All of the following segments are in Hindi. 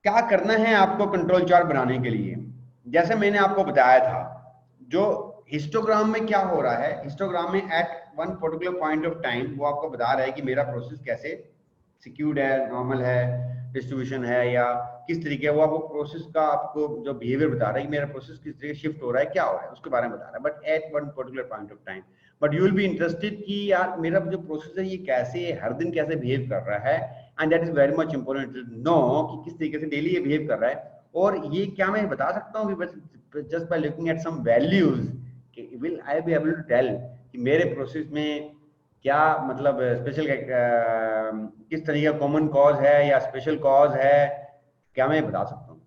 क्या करना है आपको कंट्रोल चार्ट बनाने के लिए? जैसे मैंने आपको बताया था, जो हिस्टोग्राम में क्या हो रहा है, हिस्टोग्राम में at one particular point of time वो आपको बता रहा है कि मेरा प्रोसेस कैसे सिक्योर्ड है, नॉर्मल है, डिस्ट्रीब्यूशन है, या किस तरीके, वो आपको प्रोसेस का आपको जो बिहेवियर बता रहा है कि मेरा प्रोसेस किस तरीके शिफ्ट हो रहा है, क्या हो रहा है, उसके बारे में बता रहा है, but at one particular point of time. But you will be interested कि यार मेरा जो प्रोसेस है ये कैसे, हर दिन कैसे बिहेव कर रहा है, and that is very much important to know कि किस तरीके से डेली ये बिहेव कर रहा है। और ये क्या मैं बता सकता हूँ कि बस just by looking at some values will I be able to tell कि मेरे प्रोसेस में क्या मतलब स्पेशल किस तरीके का कॉमन कॉज है या स्पेशल कॉज है, क्या मैं बता सकता हूँ?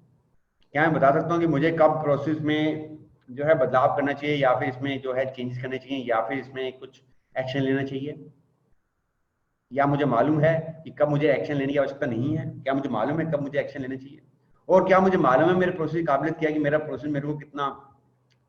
क्या मैं बता सकता हूँ कि मुझे कब प्रोसेस में जो है बदलाव करना चाहिए, या फिर इसमें जो है चेंजेस करने चाहिए, या फिर इसमें कुछ एक्शन लेना चाहिए? या मुझे मालूम है कि कब मुझे एक्शन लेने की आवश्यकता नहीं है? क्या मुझे मालूम है कब मुझे एक्शन लेना चाहिए? और क्या मुझे मालूम है मेरे प्रोसेस की काबिलियत क्या है कि मेरा प्रोसेस मेरे को कितना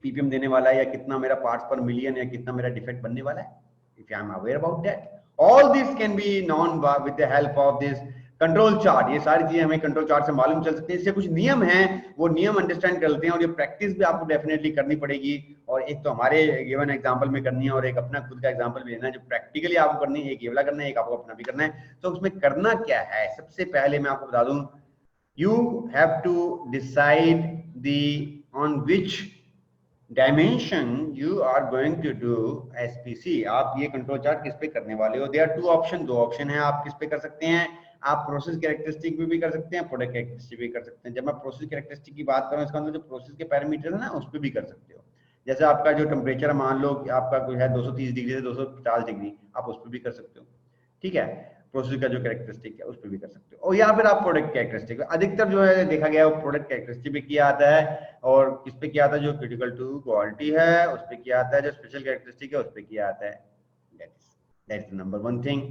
पीपीएम देने वाला है, या कितना मेरा पार्ट्स पर मिलियन, या कितना मेरा डिफेक्ट बनने वाला है? If I am aware about that, all this can be non with the help of this control chart. ये सारी चीजें हमें कंट्रोल चार्ट से मालूम चल सकती है। इससे कुछ नियम हैं, वो नियम अंडरस्टैंड करते हैं, और ये प्रैक्टिस भी आपको डेफिनेटली करनी पड़ेगी। और एक तो हमारे गिवन एग्जांपल में करनी है, और एक अपना खुद का एग्जांपल भी लेना है जो प्रैक्टिकली आपको करनी है। एक ये वाला करना है, एक आपको अपना भी करना है। तो उसमें करना क्या है, सबसे पहले मैं आपको बता दूं, you have to decide the on which dimension you are going to do SPC। आप ये कंट्रोल चार्ट किस पे करने वाले हो? देयर आर टू ऑप्शन, दो ऑप्शन है, आप किस पे कर सकते हैं? आप प्रोसेस कैरेक्टरिस्टिक भी कर सकते हैं, प्रोडक्ट कैरेक्टरिस्टिक भी कर सकते हैं। जब मैं प्रोसेस कैरेक्टरिस्टिक की बात करूं, इसका मतलब जो प्रोसेस के पैरामीटर है ना, उस पर भी कर सकते हो। जैसे आपका जो टेम्परेचर मान लो कि आपका कोई है 230 डिग्री से 250 डिग्री, आप उस पर भी कर सकते हो। ठीक है, प्रोसेस का जो कैरेक्टरिस्टिक है उस पर भी कर सकते हो। और या फिर आप प्रोडक्ट कैरेक्टरिस्टिक, अधिकतर जो है देखा गया वो प्रोडक्ट कैरेक्टरिस्टिक पे किया आता है, और किस पे किया आता है, जो क्रिटिकल टू क्वालिटी है उस पे किया आता है, जो स्पेशल कैरेक्टरिस्टिक है उस पे किया आता है। That's number one thing.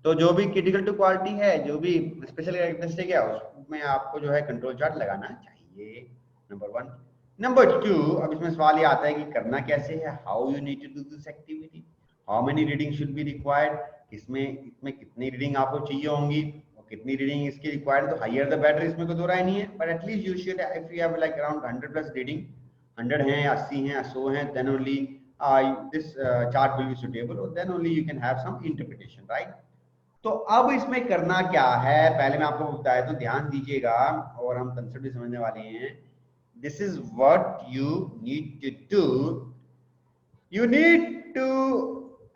तो जो भी क्रिटिकल टू क्वालिटी है, जो भी स्पेशल कैरेक्टरिस्टिक है, उसमें आपको जो है कंट्रोल चार्ट लगाना चाहिए, नंबर वन। नंबर टू, अब इसमें सवाल ये आता है कि करना कैसे है, how you need to do this activity, how many reading should be required, इसमें कितनी रीडिंग आपको चाहिए होंगी, और कितनी रीडिंग इसकी रिक्वायर्ड, तो हायर द बेटर, इसमें कोई दो राय नहीं है। But at least you should, if you have like around 100 plus reading, 100 हैं, 80 हैं, 100 हैं, then only this chart will be suitable, or then only you can have some interpretation, right? तो अब इसमें करना क्या है, पहले मैं आपको बताया तो ध्यान दीजिएगा, और हम कंसेप्ट भी समझने वाले हैं। This is what you need to do. You need to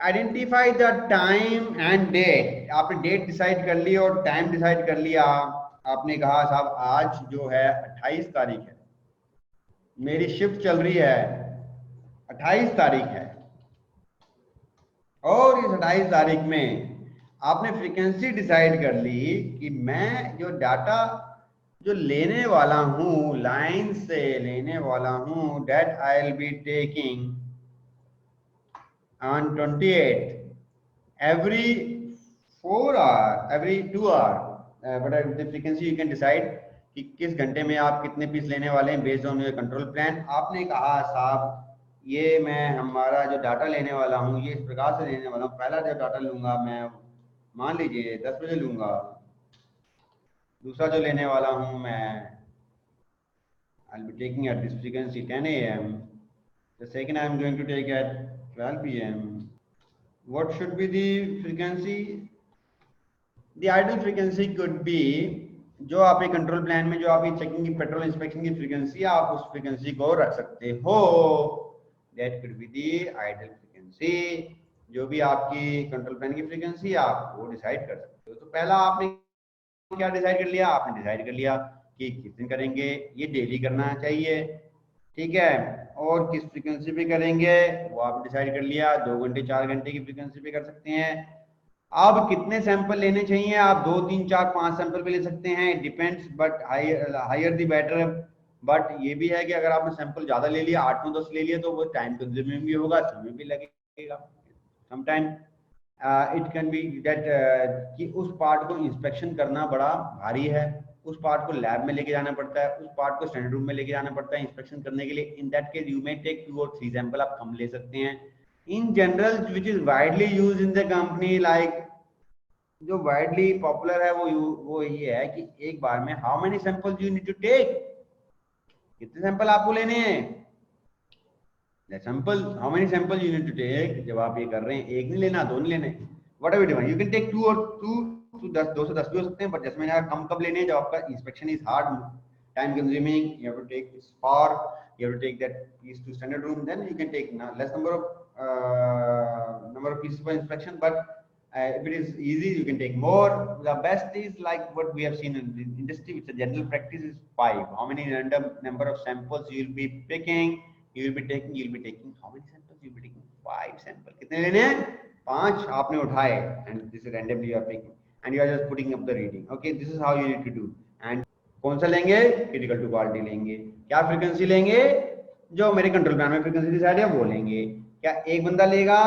identify the time and date. आपने डेट डिसाइड कर ली और टाइम डिसाइड कर लिया। आपने कहा साहब आज जो है 28 तारीख है, मेरी शिफ्ट चल रही है, 28 तारीख है, और इस 28 तारीख में आपने फ्रीक्वेंसी डिसाइड कर ली कि मैं जो डाटा जो लेने वाला हूं, लाइन से लेने वाला हूं, that I will be taking on 28 every 4 hour, every 2 hour, but the frequency you can decide कि किस घंटे में आप कितने पीस लेने वाले हैं based on your control plan. आपने कहा साहब ये मैं हमारा जो डाटा लेने वाला हूँ ये इस प्रकार से लेने वाला हूँ, पहला जो डाटा लूंगा मैं मान लीजिए 10 बजे लूंगा, दूसरा जो लेने वाला हूँ मैं I'll be taking at this frequency 10 a.m. The second I'm going to take at 12 p.m. What should be the frequency? The ideal frequency could be जो आपके कंट्रोल प्लान में जो आपकी चेकिंग की पेट्रोल इंस्पेक्शन की फ्रीक्वेंसी, आप उस फ्रीक्वेंसी को रख सकते हो। That could be the ideal frequency. जो भी आपकी कंट्रोल प्लान की फ्रीक्वेंसी आप वो डिसाइड कर सकते हो। तो पहला आपने क्या डिसाइड कर लिया? आपने डिसाइड कर लिया कि किस दिन करेंगे, ये डेली करना चाहिए, ठीक है, और किस फ्रीक्वेंसी पे करेंगे वो आपने डिसाइड कर लिया, 2 घंटे 4 घंटे की फ्रीक्वेंसी पे कर सकते हैं। अब कितने सैंपल लेने चाहिए? आप 2 3 4 5 सैंपल पे ले सकते हैं, it depends, but higher the better. But ये भी है कि अगर आपने सैंपल ज्यादा ले लिया, 8 9 10 ले लिया, तो वो टाइम कंज्यूमिंग भी होगा, समय भी लगेगा sometime. It can be that कि उस पार्ट को इंस्पेक्शन करना बड़ा भारी है, उस पार्ट को लैब में लेके जाना पड़ता है, उस पार्ट को स्टैंडर्ड रूम में लेके जाना पड़ता है इंस्पेक्शन करने के लिए। In that case you may take 2 और 3 सैंपल, आप कम ले सकते हैं। In general which is widely used in the company, like जो वाइडली पॉपुलर है वो ये है कि एक बार में how many samples you need to take, कितने सैंपल आपको लेने हैं, sample how many sample you need to take. जब आप ये कर रहे हैं, एक नहीं लेना, दो नहीं लेने, whatever you can take 2 और 2 to 10, 2 से 10 भी हो सकते हैं, बट जैसे मैंने कहा कम कब लेने हैं, जब आपका inspection is hard, time consuming, you have to take this far, you have to take that piece to standard room, then you can take less number of pieces for inspection, but if it is easy you can take more. The best is like what we have seen in the industry, which the general practice is 5. How many random number of samples you will be picking, you will be taking how many samples you will be taking, 5 samples, कितने लेने हैं, 5 आपने उठाए, and this is randomly you are picking and you are just putting up the reading. Okay, this is how you need to do. And कौन सा लेंगे, क्रिटिकल टू क्वालिटी लेंगे, क्या फ्रीक्वेंसी लेंगे, जो मेरे कंट्रोल प्लान में फ्रीक्वेंसी डिसाइड है वो लेंगे। क्या एक बंदा लेगा,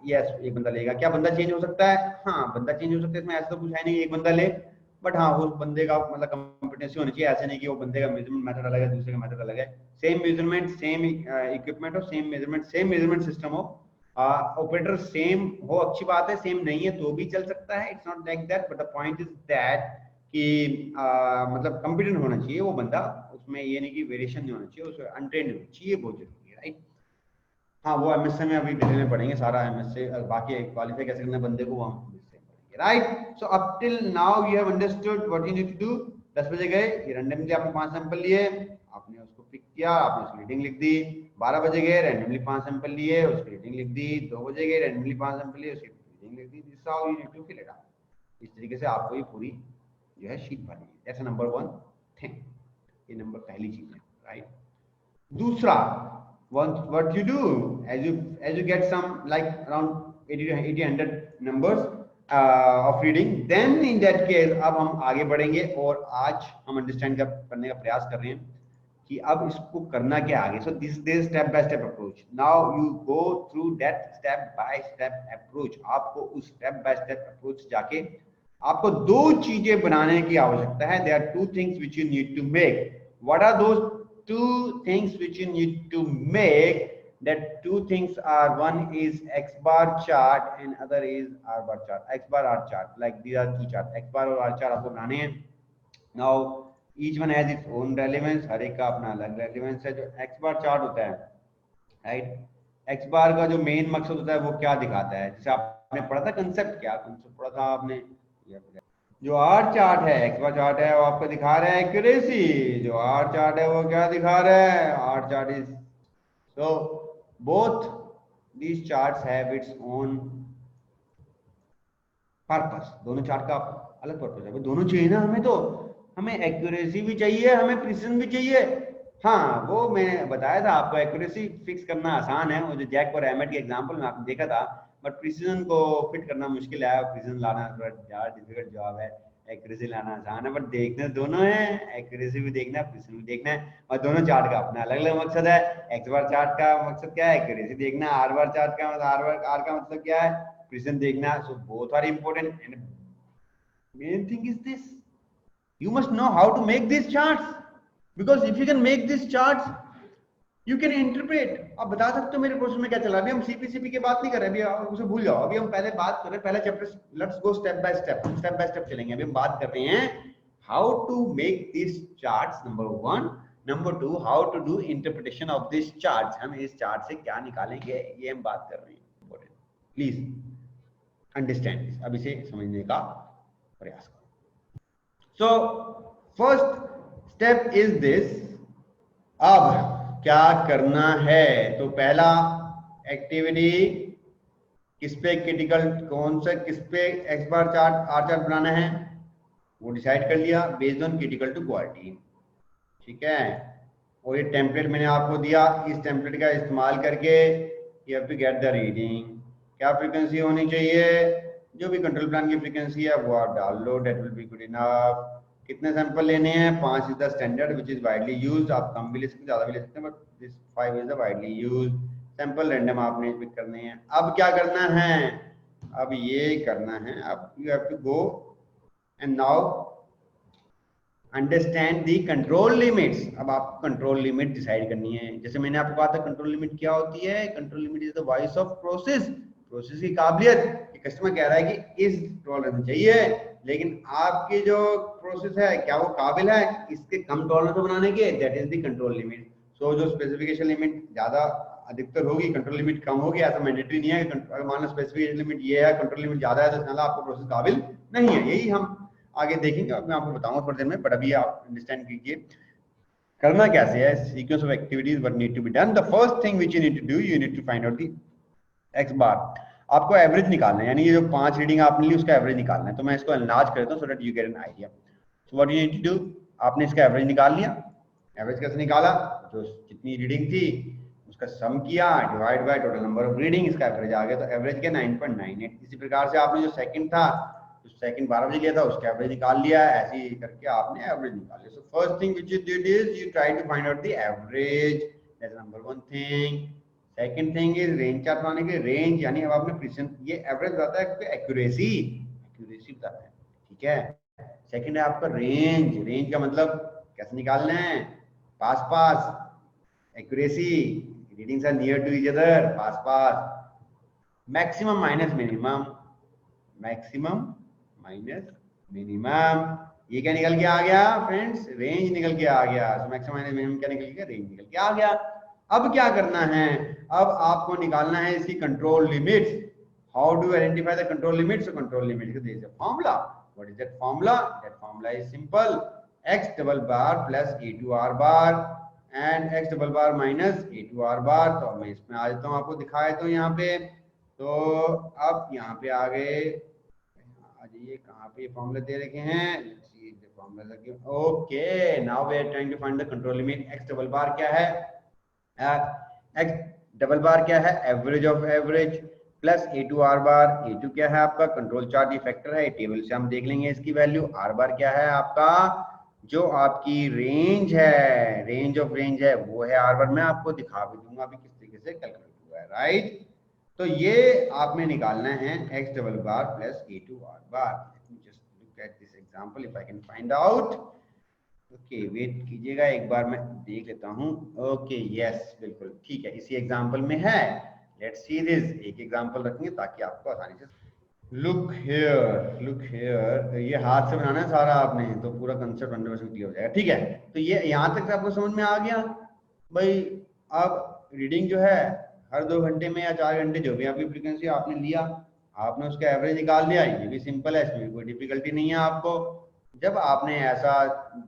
यस एक बंदा लेगा। क्या बंदा चेंज हो सकता है, हाँ बंदा चेंज हो सकता है, इसमें ऐसा तो कुछ है नहीं एक बंदा ले, बट हाँ उस बंदे का मतलब कॉम्पिटेंसी होनी चाहिए, ऐसे नहीं कि वो बंदे का मेजरमेंट मेथड अलग है, दूसरे का मेथड अलग है, सेम मेजरमेंट सेम इक्विपमेंट हो, सेम मेजरमेंट सिस्टम हो, ऑपरेटर सेम हो, अच्छी बात है, सेम नहीं है तो भी चल सकता है, it's not like that, but the point is that कि मतलब कॉम्पिटेंट होना चाहिए वो बंदा, उसमें ये नहीं कि वेरिएशन नहीं होना चाहिए, उसमें अनट्रेंड होना चाहिए, बहुत जरूरी है, राइट। हाँ वो एमएसए में अभी डिटेल में पढ़ेंगे सारा एमएसए, बाकी क्वालिफाई कैसे करना बंदे को वो हम पढ़ेंगे, right. So up till now you have understood what you need to do. 10 बजे गए, ये रैंडमली आपने 5 सैंपल लिए, आपने उसको पिक किया, आपने उसकी रेटिंग लिख दी। 12 बजे गए, रैंडमली 5 सैंपल लिए, उसकी रेटिंग लिख दी। 2 बजे गए, रैंडमली 5 सैंपल लिए, उसकी रेटिंग लिख दी। This how you need to fill it out. इस तरीके से आपको ये पूरी जो है शीट भरनी है। दैट्स नंबर 1 थिंग, ये नंबर पहली चीज है, राइट। दूसरा, what you do as you get some like around 80-100 numbers of reading, then in that case अब हम आगे बढ़ेंगे और आज हम अंडरस्टैंड करने का प्रयास कर रहे हैं कि अब इसको करना क्या आगे। So this is step by step approach. Now you go through that step by step approach. आपको उस स्टेप बाय स्टेप अप्रोच जाके आपको 2 चीजें बनाने की आवश्यकता है। There are 2 things which you need to make. What are those 2 things which you need to make? That 2 things are, one is X bar chart and other is R bar chart. X bar R chart, like these are 2 charts, X bar और R chart आपको बनाने हैं। Now each one has its own relevance, हर एक का अपना अलग relevance है। जो X bar chart होता है, right, X bar का जो मेन मकसद होता है वो क्या दिखाता है, जैसे आपने पढ़ा था कंसेप्ट, क्या कंसेप्ट पढ़ा था आपने, जो आर चार्ट है, एक्स बार चार्ट है, वो आपको दिखा रहा है एक्यूरेसी। जो आर चार्ट है वो क्या दिखा रहा है, R chart is, so both these charts have its own purpose. दोनों चार्ट का अलग पर्पस है, दोनों चाहिए ना हमें, तो हमें एक्यूरेसी भी चाहिए, हमें प्रिसिजन भी चाहिए। हाँ वो मैं बताया था आपको, एक्यूरेसी फिक्स करना आसान है, वो जो जैक और एमेट के एग्जांपल में आपने देखा था, बट प्रिसीजन को फिट करना मुश्किल है। प्रिसीजन लाना थोड़ा ज़्यादा डिफिकल्ट जॉब है, एक्यूरेसी लाना आसान है, बट देखने दोनों है, एक्यूरेसी भी देखना है, प्रिसीजन भी देखना है, और दोनों चार्ट का अपना अलग अलग मकसद है। एक्स बार चार्ट का मकसद क्या है, एक्यूरेसी देखना। आर बार चार्ट का आर का मतलब क्या है, प्रिसीजन देखना। So both are important and main thing is this, you must know how to make these charts, because if you can make these charts you can interpret। आप बता सकते हो मेरे प्रोसेस में क्या चला। अभी हम सीपीसीपी की बात नहीं कर रहे, अभी उसे भूल जाओ, अभी हम पहले बात कर रहे हैं, पहला chapter, let's go step by step चलेंगे। अभी हम बात कर रहे हैं how to make this charts, number 1। Number 2, how to do interpretation of this charts. हम इस चार्ट से क्या निकालेंगे, ये हम बात कर रहे हैं। प्लीज अंडरस्टैंड दिस, अब इसे समझने का प्रयास करो। So first step is this। अब क्या करना है, तो पहला एक्टिविटी किस पे क्रिटिकल, कौन सा किस पे X bar chart R chart बनाना है वो डिसाइड कर लिया based on critical to quality, ठीक है। और ये टेम्पलेट मैंने आपको दिया, इस टेम्पलेट का इस्तेमाल करके you have to get the reading. क्या फ्रीक्वेंसी होनी चाहिए, जो भी कंट्रोल प्लान की फ्रीक्वेंसी है वो आप डाल लो, that will be good enough. कितने सैंपल लेने हैं, 5 is the standard which is widely used. आप कम भी ले सकते हैं, ज्यादा भी ले सकते हैं, but this 5 is the widely used. Sample random आपने पिक करने हैं। अब क्या करना है, अब ये करना है, अब you have to go and now understand the control limits. अब आपको कंट्रोल लिमिट डिसाइड करनी है। जैसे मैंने आपको कहा था कंट्रोल लिमिट क्या होती है, control limit is the voice of process. Process की काबिलियत, कस्टमर कह रहा है कि इस टॉलरेंस चाहिए, लेकिन आपकी जो प्रोसेस है क्या वो काबिल है इसके कम टॉलरेंस बनाने के, that is the control limit. So जो स्पेसिफिकेशन लिमिट ज्यादा अधिकतर होगी, कंट्रोल लिमिट कम होगी, ऐसा मैंडेटरी नहीं है कि अगर मान लो स्पेसिफिकेशन लिमिट ये है, कंट्रोल लिमिट ज्यादा है, तो इसका आपको प्रोसेस काबिल नहीं है। यही हम आगे देखेंगे और मैं आपको बताऊंगा थोड़ी देर में, बट अभी आप अंडरस्टैंड कीजिए करना कैसे है। Sequence of activities what need to be done. The first thing which you need to do, you need to find out the X bar. आपको एवरेज निकालना है, यानी ये जो 5 रीडिंग आपने ली उसका एवरेज निकालना है। तो मैं इसको एनलार्ज कर देता हूं so that you get an idea. So what you need to do, आपने इसका एवरेज निकाल लिया। एवरेज कैसे निकाला, जो जितनी रीडिंग थी उसका सम किया divide by total number of reading, इसका एवरेज आ गया। तो एवरेज क्या 9.98। इसी प्रकार से आपने जो सेकंड था, जो सेकंड 12 बजे लिया था उसका एवरेज निकाल लिया। ऐसे ही करके आपने एवरेज निकाल लिया। So first thing which you did is you try to find out the average, that's number 1 thing. Second thing is range chart बनाने के, रेंज यानी अब आपने प्रिसिशन, ये एवरेज बताता है एक्यूरेसी, एक्यूरेसी बताता है, ठीक है। सेकंड है आपका रेंज, रेंज का मतलब कैसे निकालना है, पास पास, accuracy, readings are near to each other, पास पास, maximum minus minimum, maximum minus minimum. ये क्या निकल के आ गया फ्रेंड्स, रेंज निकल के आ गया। तो मैक्सिमम माइनस मिनिमम क्या निकल गया, रेंज निकल के आ गया। अब क्या करना है, अब आपको निकालना है इसकी control limits. How do identify the control limits? So control limit का there is a formula. What is that formula? That formula is simple, x double bar plus a2r bar and x double bar minus a2r bar. तो मैं इसमें आ जाता हूं, आपको दिखाया तो यहाँ पे। तो अब यहाँ पे आ गए, आ जाइए, कहाँ पे फॉर्मूला दे रखे हैं, okay. Now we are trying to find the control limit. x double bar क्या है, x डबल बार क्या है, average of average, plus a2r bar, a2 क्या है आपका कंट्रोल चार्ट फैक्टर है, टेबल से हम देख लेंगे इसकी वैल्यू। r बार क्या है आपका, जो आपकी रेंज है, रेंज ऑफ रेंज है वो है r बार। मैं आपको दिखा भी दूंगा अभी किस तरीके से कैलकुलेट हुआ है, राइट। तो ये आपने निकालना है x double bar plus a2r bar. Just look at this example if I can find out. Okay wait कीजिएगा, एक बार मैं देख लेता हूं। ओके यस बिल्कुल ठीक है, इसी एग्जांपल में है। लेट्स सी दिस, एक एग्जांपल रखेंगे ताकि आपको आसानी से। लुक हियर, लुक हियर, ये हाथ से बनाना है सारा आपने, तो पूरा कंसेप्ट 100% क्लियर हो जाएगा, ठीक है। तो ये यहां तक आपको समझ में आ गया भाई। अब रीडिंग जो है हर 2 घंटे में या 4 घंटे जो भी आपकी फ्रीक्वेंसी आपने लिया, आपने उसका एवरेज निकाल लिया। ये भी सिंपल है, इसमें कोई डिफिकल्टी नहीं है आपको। जब आपने ऐसा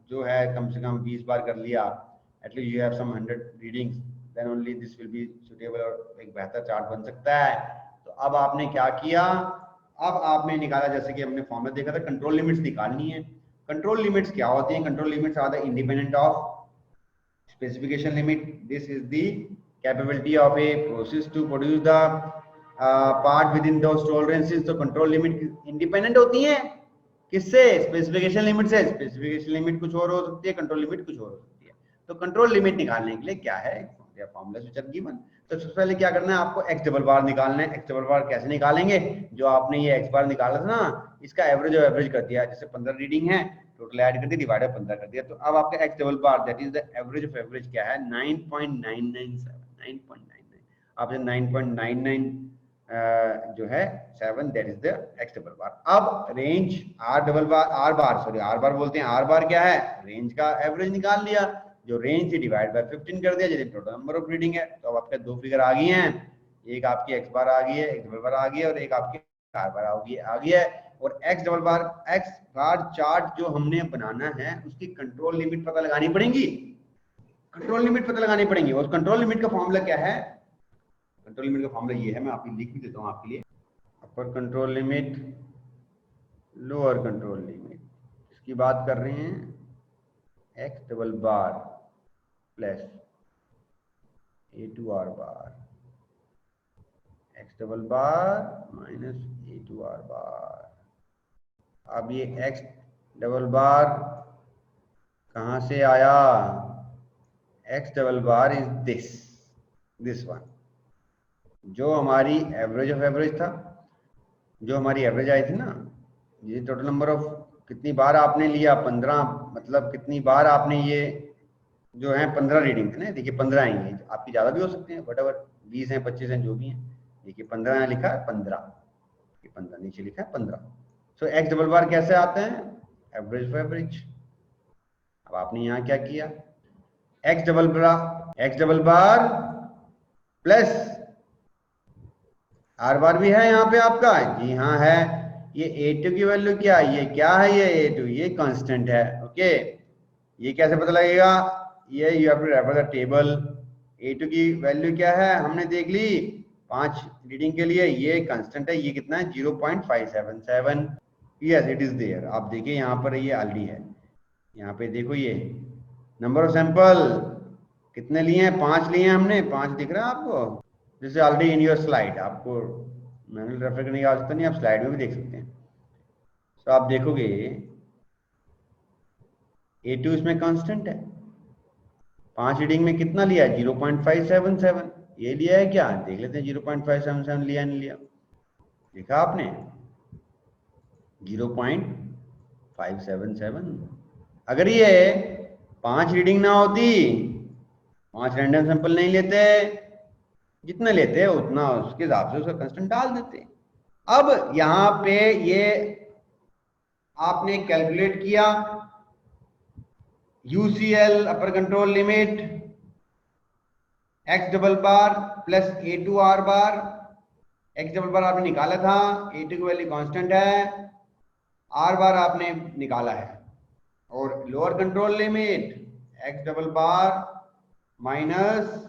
जो है कम से कम 20 बार कर लिया, at least you have some 100 readings, then only this will be suitable और एक बेहतर चार्ट बन सकता है। तो अब आपने क्या किया, अब आपने निकाला, जैसे कि हमने फॉर्मूला देखा था, कंट्रोल लिमिट्स निकालनी है। कंट्रोल लिमिट्स क्या होती हैं, control limits are the independent of specification limit. This is the capability of a process to produce the part within those tolerances. तो control limit independent होती है किससे, स्पेसिफिकेशन लिमिट से। स्पेसिफिकेशन लिमिट कुछ और हो सकती है, कंट्रोल लिमिट कुछ और हो सकती है। तो कंट्रोल लिमिट निकालने के लिए क्या है, फॉर्मूला व्हिच आर गिवन। तो सबसे पहले क्या करना है आपको, x डबल बार निकालना है। x डबल बार कैसे निकालेंगे, जो आपने ये x बार निकाला था ना, इसका एवरेज और एवरेज कर दिया। जैसे 15 रीडिंग है, टोटल ऐड कर दिया, डिवाइड बाय 15 कर दिया। तो अब आपका x double bar that is the average of average क्या है, 9.997, 9.99। आपने 9.99 जो है 7, that is the x double bar. अब range r double bar, r bar sorry r bar बोलते हैं, r बार क्या है, रेंज का एवरेज निकाल लिया, जो रेंज थी डिवाइड बाय 15 कर दिया, जैसे टोटल नंबर ऑफ रीडिंग है। तो अब आपके 2 फिगर आ गई हैं, एक आपकी x बार आ गई है, x डबल बार आ गई है, और एक आपकी r बार आ गई है। और x डबल बार, x बार चार्ट जो हमने बनाना है उसकी कंट्रोल लिमिट पता लगानी पड़ेगी, कंट्रोल लिमिट पता लगानी पड़ेगी। और कंट्रोल लिमिट का फॉर्मूला क्या है, कंट्रोल लिमिट का फॉर्मूला ये है, मैं आपको लिख भी देता हूं आपके लिए। अपर control limit, lower control limit, इसकी बात कर रहे हैं, x double bar plus a2r बार, x double bar minus a2r बार। अब ये x डबल बार कहां से आया, x double bar is this one, जो हमारी एवरेज ऑफ एवरेज था, जो हमारी एवरेज आई थी ना, ये टोटल नंबर ऑफ कितनी बार आपने लिया, 15, मतलब कितनी बार आपने ये जो है 15 रीडिंग है ना, देखिए 15 आएंगे, आपकी ज्यादा भी हो सकते हैं, वट एवर 20 हैं 25 हैं जो भी हैं, देखिए 15 लिखा है 15। ये 15 नीचे लिखा है 15। सो एक्स डबल बार कैसे आते हैं, एवरेज फॉर एवरेज। अब आपने यहाँ क्या किया, x double bar plus are बार भी है यहाँ पे आपका, जी हाँ है। ये A2 की वैल्यू क्या है, ये क्या है, ये A2 ये कांस्टेंट है। ओके, ये कैसे पता लगेगा, ये you have to refer the table. A2 की वैल्यू क्या है हमने देख ली 5 रीडिंग के लिए, ये कांस्टेंट है, ये कितना है 0.577। Yes it is there. आप देखिए यहाँ पर ये ऑलरेडी है, यहाँ पे देखो ये नंबर ऑफ सैंपल कितने लिए हैं, 5 लिए हैं हमने, 5 दिख रहा है आपको, this is already in your slide. आपको मैनुअल रेफर करने की आवश्यकता नहीं, आप स्लाइड में भी देख सकते हैं। तो आप देखोगे A2 इसमें कांस्टेंट है, 5 रीडिंग में कितना लिया है 0.577, ये लिया है क्या, देख लेते हैं 0.577 लिया नहीं लिया, देखा आपने 0.577। अगर ये 5 रीडिंग ना होती, 5 रैंडम सैंपल नहीं लेते, जितना लेते उतना उसके हिसाब से उसका कांस्टेंट डाल देते। अब यहाँ पे ये आपने कैलकुलेट किया UCL upper control limit X double bar plus A2 R bar. X double bar आपने निकाला था, A2 की वैल्यू कांस्टेंट है, आर बार आपने निकाला है, और lower control limit X double bar minus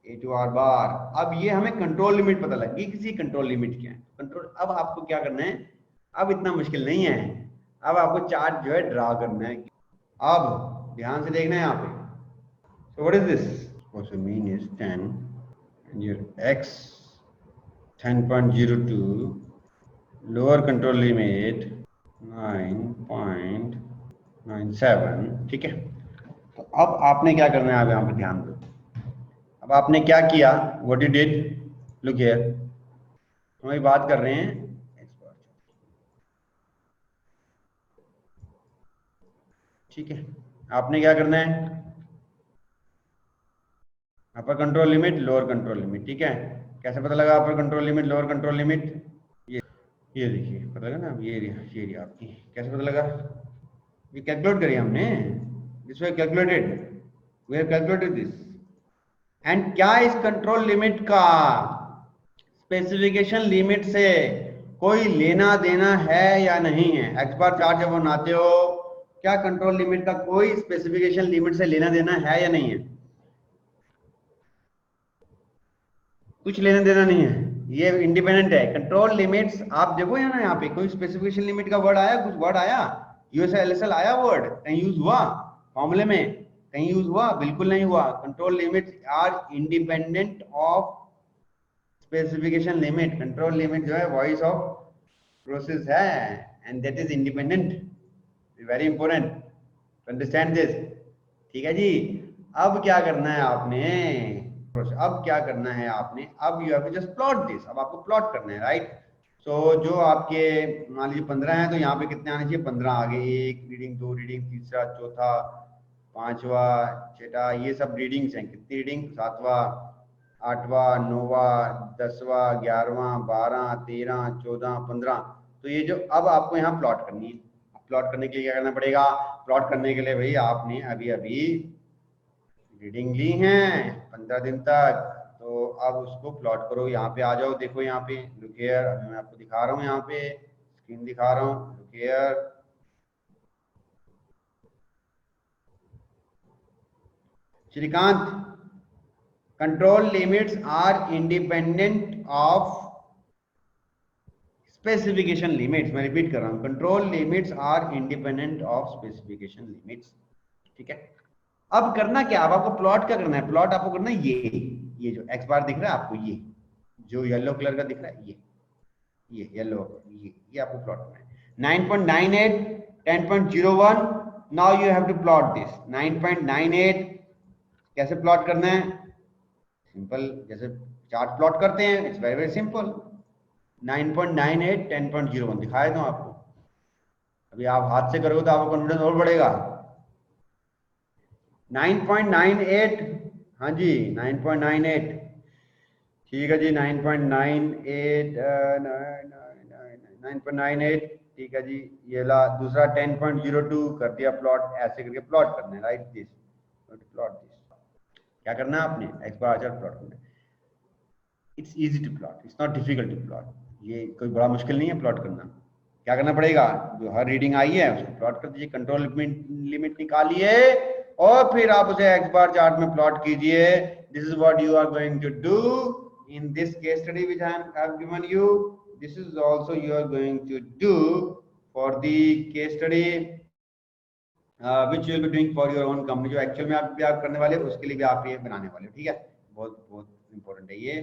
A2 R bar. अब ये हमें कंट्रोल लिमिट पता लगी, किसी कंट्रोल लिमिट क्या है कंट्रोल। अब आपको क्या करना है, अब इतना मुश्किल नहीं है, अब आपको चार्ट जो है ड्रा करना है। अब ध्यान से देखना है यहाँ पे, so what is this, supposed to mean is 10 and your x 10.02 lower control limit 9.97, ठीक है। तो अब आपने क्या करना है, अब यहाँ पे ध्यान दो, अब आपने क्या किया, what you did, look here, हम अभी बात कर रहे हैं ठीक है। आपने क्या करना है, अपर control limit lower control limit, ठीक है। कैसे पता लगा अपर control limit lower control limit, ये देखिए पता लगा ना, ये आपकी कैसे पता लगा, ये कैलकुलेट करिए हमने, this way calculated, we have calculated this. And क्या इस कंट्रोल लिमिट का स्पेसिफिकेशन लिमिट से कोई लेना देना है या नहीं है। एक्स बार चार्ट जब बनाते हो, क्या कंट्रोल लिमिट का कोई स्पेसिफिकेशन लिमिट से लेना देना है या नहीं है, कुछ लेना देना नहीं है, ये इंडिपेंडेंट है। कंट्रोल लिमिट्स आप देखो है ना, यहाँ पे कोई स्पेसिफिकेशन लिमिट का वर्ड आया, कुछ वर्ड आया, यूएसएलएसएल आया, वर्ड कहीं यूज हुआ फॉर्मूले में, कहीं यूज हुआ, बिल्कुल नहीं हुआ। Control limits are independent of specification limit. Control limit जो है वॉइस ऑफ प्रोसेस है, and that is independent, very important to understand this, ठीक है जी। अब क्या करना है आपने, अब क्या करना है आपने, अब you have to just plot this, अब आपको प्लॉट करना है, राइट। सो जो आपके मान लीजिए 15 है, तो यहाँ पे कितने आने चाहिए, 15 आगे, 1 रीडिंग, 2 रीडिंग, तीसरा, चौथा, पांचवा, छठा, ये सब रीडिंग्स हैं। कितनी रीडिंग, 7वां, 8वां, 9वां, 10वां, 11वां, 12, 13, 14, 15। तो ये जो अब आपको यहाँ प्लॉट करनी है, प्लॉट करने के लिए क्या करना पड़ेगा, प्लॉट करने के लिए भाई आपने अभी अभी रीडिंग ली हैं 15 दिन तक, तो अब उसको प्लॉट करो। यहाँ पे आ जाओ, देखो यहाँ पे लुक हियर, अभी मैं आपको दिखा रहा हूँ, यहाँ पे स्क्रीन दिखा रहा हूँ, look here. Shrikant, control limits are independent of specification limits. मैं रिपीट कर रहा हूँ, control limits are independent of specification limits, ठीक है। अब करना क्या, अब आपको प्लॉट क्या करना है, प्लॉट आपको करना है ये जो एक्स बार दिख रहा है आपको, ये जो येलो कलर का दिख रहा है, ये येलो, ये आपको प्लॉट करना है। 9.98 10.01, now you have to plot this 9.98। कैसे प्लॉट करना है, सिंपल, जैसे चार्ट प्लॉट करते हैं, इट्स वेरी वेरी सिंपल। 9.98 10.01 दिखाया था आपको, अभी आप हाथ से करोगे तो आपको कॉन्फिडेंस और बढ़ेगा। 9.98, हाँ जी 9.98, ठीक है जी 9.98 9.98, ठीक है जी। ये ला दूसरा 10.02 कर दिया प्लॉट, ऐसे करके प्लॉट करना है, राइट दिस प्लॉट दिस। क्या करना है आपने, एक्स बार चार्ट प्लॉट करना है। It's easy to plot, it's not difficult to plot, ये कोई बड़ा मुश्किल नहीं है प्लॉट करना। क्या करना पड़ेगा, जो हर रीडिंग आई है उसको प्लॉट कर दीजिए, कंट्रोल लिमिट निकालिए और फिर आप उसे एक्स बार चार्ट में प्लॉट कीजिए। This is what you are going to do in this case study which I have given you. This is also you are going to do for the case study which you will be doing for your own company, जो एक्चुअल में आप करने वाले उसके लिए भी आप ये बनाने वाले हो, ठीक है। बहुत बहुत इंपॉर्टेंट है ये।